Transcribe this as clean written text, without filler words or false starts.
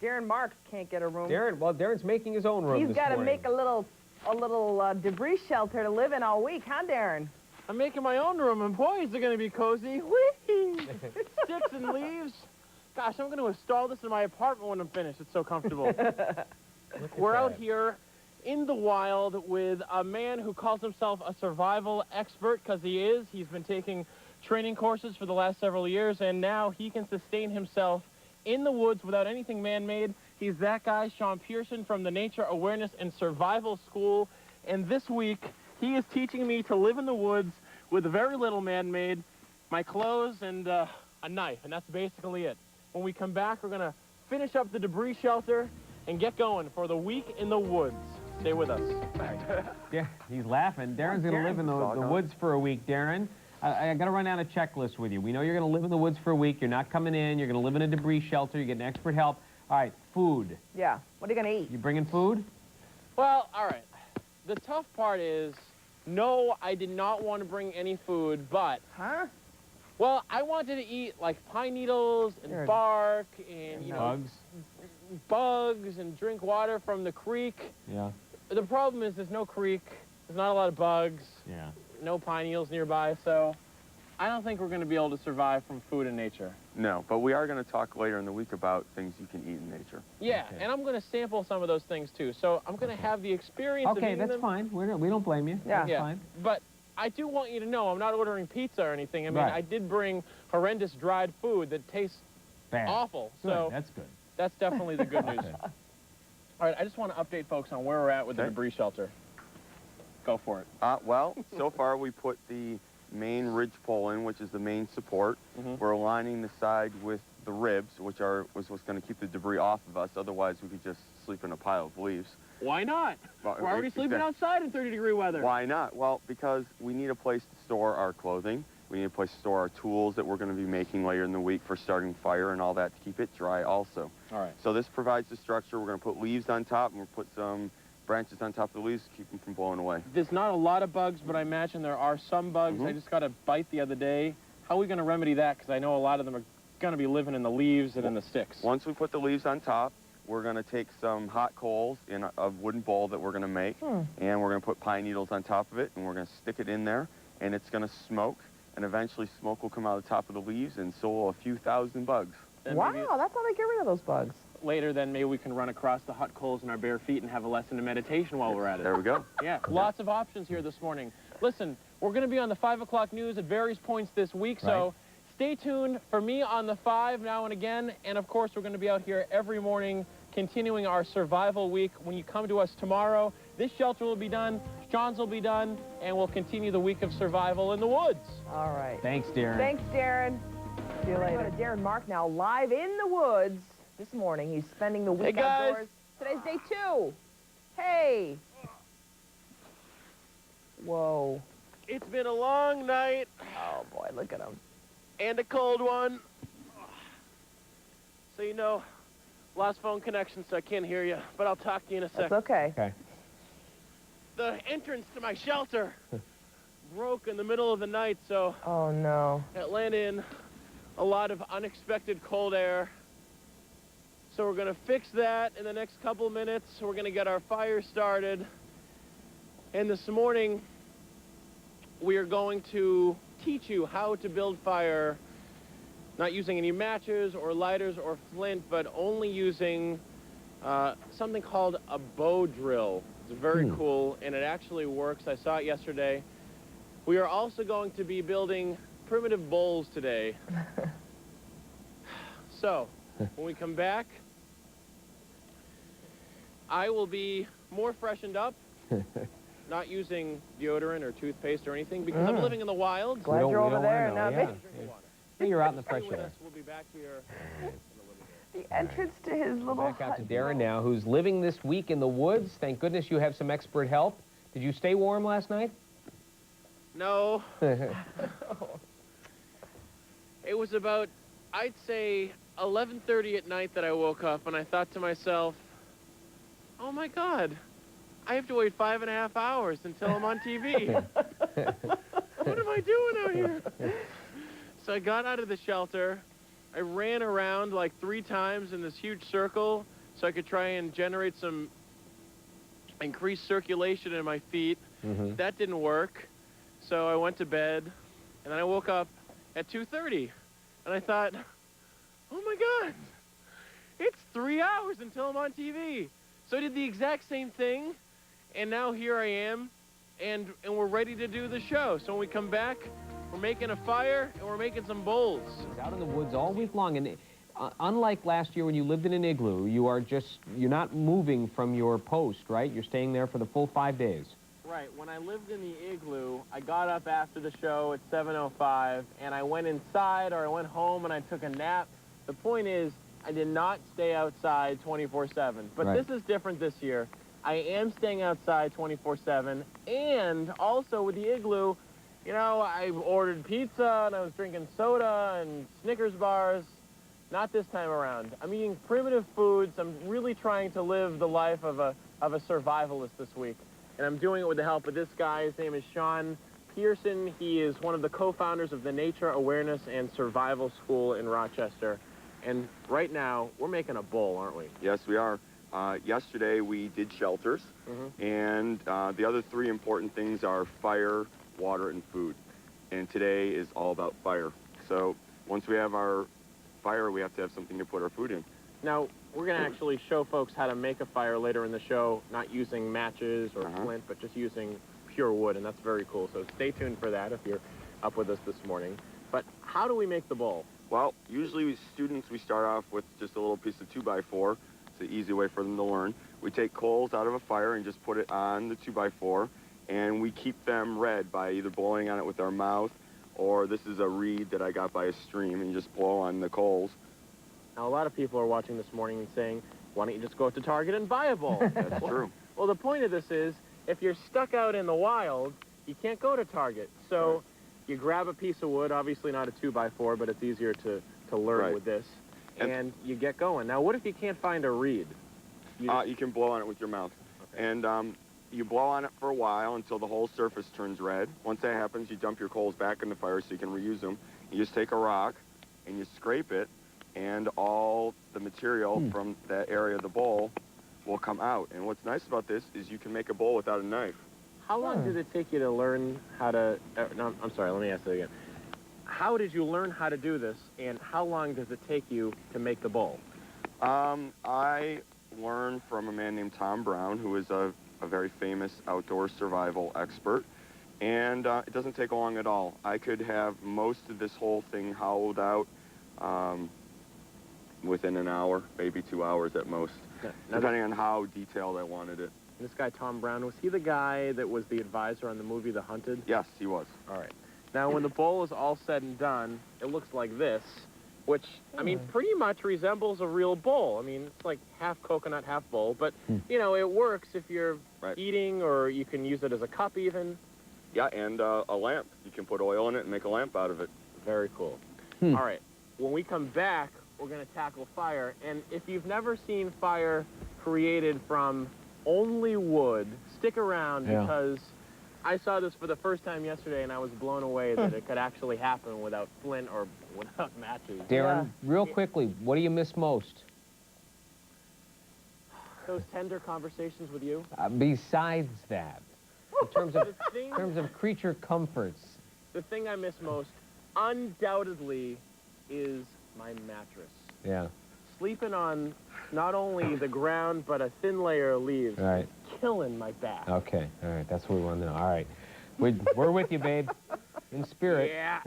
Darren Marks can't get a room. Darren's making his own room. He's got to make a little debris shelter to live in all week, huh, Darren? I'm making my own room, and boy, is it going to be cozy. Whee! Sticks and leaves. Gosh, I'm going to install this in my apartment when I'm finished. It's so comfortable. We're out here in the wild with a man who calls himself a survival expert, because he is. He's been taking training courses for the last several years, and now he can sustain himself in the woods without anything man-made. He's that guy, Sean Pearson, from the Nature Awareness and Survival School. And this week, he is teaching me to live in the woods with very little man-made, my clothes, and a knife. And that's basically it. When we come back, we're going to finish up the debris shelter and get going for the week in the woods. Stay with us. Yeah, he's laughing. Darren's going to live in the woods for a week, Darren. I got to run down a checklist with you. We know you're going to live in the woods for a week. You're not coming in. You're going to live in a debris shelter. You're getting expert help. All right, food. Yeah. What are you going to eat? You bringing food? Well, all right. The tough part is, no, I did not want to bring any food, but... Huh? Well, I wanted to eat, like, pine needles and bark and, you know... Bugs and drink water from the creek. Yeah. The problem is there's no creek. There's not a lot of bugs. Yeah. No pine needles nearby, so I don't think we're going to be able to survive from food in nature. No, but we are going to talk later in the week about things you can eat in nature. Yeah, and I'm going to sample some of those things, too. So I'm going to have the experience of eating them. Okay, that's fine. We don't blame you. Yeah. That's fine. But I do want you to know I'm not ordering pizza or anything. I mean, I did bring horrendous dried food that tastes awful. Good. So That's good. That's definitely the good news. All right, I just want to update folks on where we're at with the debris shelter. Go for it. Well, so far we put the main ridge pole in, which is the main support. We're aligning the side with the ribs, which was what's going to keep the debris off of us. Otherwise, we could just sleep in a pile of leaves. Why not? We're already sleeping outside in 30-degree weather. Why not? Well, because we need a place to store our clothing. We need a place to store our tools that we're going to be making later in the week for starting fire and all that to keep it dry also. All right. So this provides the structure. We're going to put leaves on top, and we'll put some branches on top of the leaves to keep them from blowing away. There's not a lot of bugs, but I imagine there are some bugs. I just got a bite the other day. How are we going to remedy that? Because I know a lot of them are going to be living in the leaves and in the sticks. Once we put the leaves on top, we're going to take some hot coals in a wooden bowl that we're going to make, and we're going to put pine needles on top of it, and we're going to stick it in there, and it's going to smoke. And eventually smoke will come out of the top of the leaves, and so will a few thousand bugs. And wow, that's how they get rid of those bugs. Later, then, maybe we can run across the hot coals in our bare feet and have a lesson in meditation while we're at it. There we go. Yeah, lots of options here this morning. Listen, we're going to be on the 5 o'clock news at various points this week, so stay tuned for me on the 5 now and again. And, of course, we're going to be out here every morning continuing our survival week. When you come to us tomorrow, this shelter will be done, Sean's will be done, and we'll continue the week of survival in the woods. All right. Thanks, Darren. Thanks, Darren. See you later. Go to Darren Mark now, live in the woods this morning. He's spending the week outdoors. Today's day 2. Hey. Whoa. It's been a long night. Oh, boy, look at him. And a cold one. So, you know, lost phone connection, so I can't hear you, but I'll talk to you in a second. That's okay. Okay. The entrance to my shelter broke in the middle of the night, so... Oh, no. It let in a lot of unexpected cold air. So we're going to fix that in the next couple of minutes. We're going to get our fire started. And this morning, we are going to teach you how to build fire, not using any matches or lighters or flint, but only using something called a bow drill. It's very cool, and it actually works. I saw it yesterday. We are also going to be building primitive bowls today. So, when we come back, I will be more freshened up, not using deodorant or toothpaste or anything, because I'm living in the wild. Glad you're over there and not me. You're out in the fresh Stay with air. us. We'll be back here. The entrance to his little Back out to hut. Darren now, who's living this week in the woods. Thank goodness you have some expert help. Did you stay warm last night? No. It was about, I'd say, 11:30 at night that I woke up, and I thought to myself, oh my God, I have to wait 5.5 hours until I'm on TV. What am I doing out here? So I got out of the shelter, I ran around like 3 times in this huge circle so I could try and generate some increased circulation in my feet. That didn't work, so I went to bed, and then I woke up at 2:30, and I thought, oh my God, it's 3 hours until I'm on TV. So I did the exact same thing, and now here I am, and we're ready to do the show. So when we come back, we're making a fire, and we're making some bowls. He's out in the woods all week long, and unlike last year when you lived in an igloo, you're not moving from your post, right? You're staying there for the full 5 days. Right. When I lived in the igloo, I got up after the show at 7:05, and I went inside or I went home and I took a nap. The point is, I did not stay outside 24/7. But Right. this is different this year. I am staying outside 24/7, and also with the igloo, you know, I ordered pizza and I was drinking soda and Snickers bars. Not this time around. I'm eating primitive foods. I'm really trying to live the life of a survivalist this week. And I'm doing it with the help of this guy. His name is Sean Pearson. He is one of the co-founders of the Nature Awareness and Survival School in Rochester. And right now, we're making a bowl, aren't we? Yes, we are. Yesterday, we did shelters, and the other 3 important things are fire, water, and food. And today is all about fire. So once we have our fire, we have to have something to put our food in. Now, we're going to actually show folks how to make a fire later in the show, not using matches or flint, but just using pure wood, and that's very cool. So stay tuned for that if you're up with us this morning. But how do we make the bowl? Well, usually we start off with just a little piece of 2x4. It's an easy way for them to learn. We take coals out of a fire and just put it on the 2x4, and we keep them red by either blowing on it with our mouth, or this is a reed that I got by a stream, and you just blow on the coals. Now, a lot of people are watching this morning and saying, why don't you just go up to Target and buy a bowl? That's true. Well, the point of this is, if you're stuck out in the wild, you can't go to Target. So you grab a piece of wood, obviously not a 2x4, but it's easier to learn with this, and you get going. Now, what if you can't find a reed? You can blow on it with your mouth. Okay. And you blow on it for a while until the whole surface turns red. Once that happens, you dump your coals back in the fire so you can reuse them. You just take a rock and you scrape it, and all the material from that area of the bowl will come out. And what's nice about this is you can make a bowl without a knife. How long did it take you to learn how to... no, I'm sorry, let me ask that again. How did you learn how to do this, and how long does it take you to make the bowl? I learned from a man named Tom Brown, who is a very famous outdoor survival expert, and it doesn't take long at all. I could have most of this whole thing hollowed out within an hour, maybe 2 hours at most, depending on how detailed I wanted it. This guy, Tom Brown, was he the guy that was the advisor on the movie The Hunted? Yes, he was. All right. Now, when the bowl is all said and done, it looks like this, which, I mean, pretty much resembles a real bowl. I mean, it's like half coconut, half bowl, but, you know, it works if you're eating, or you can use it as a cup even. Yeah, and a lamp. You can put oil in it and make a lamp out of it. Very cool. All right. When we come back, we're going to tackle fire, and if you've never seen fire created from only wood, stick around, because I saw this for the first time yesterday, and I was blown away that it could actually happen without flint or without matches. Darren, real quickly, what do you miss most? Those tender conversations with you. Besides that, in terms of creature comforts. The thing I miss most, undoubtedly, is my mattress. Yeah. Sleeping on not only the ground, but a thin layer of leaves. Right. Killing my back. Okay, all right, that's what we want to know. All right. We're with you, babe, in spirit. Yeah.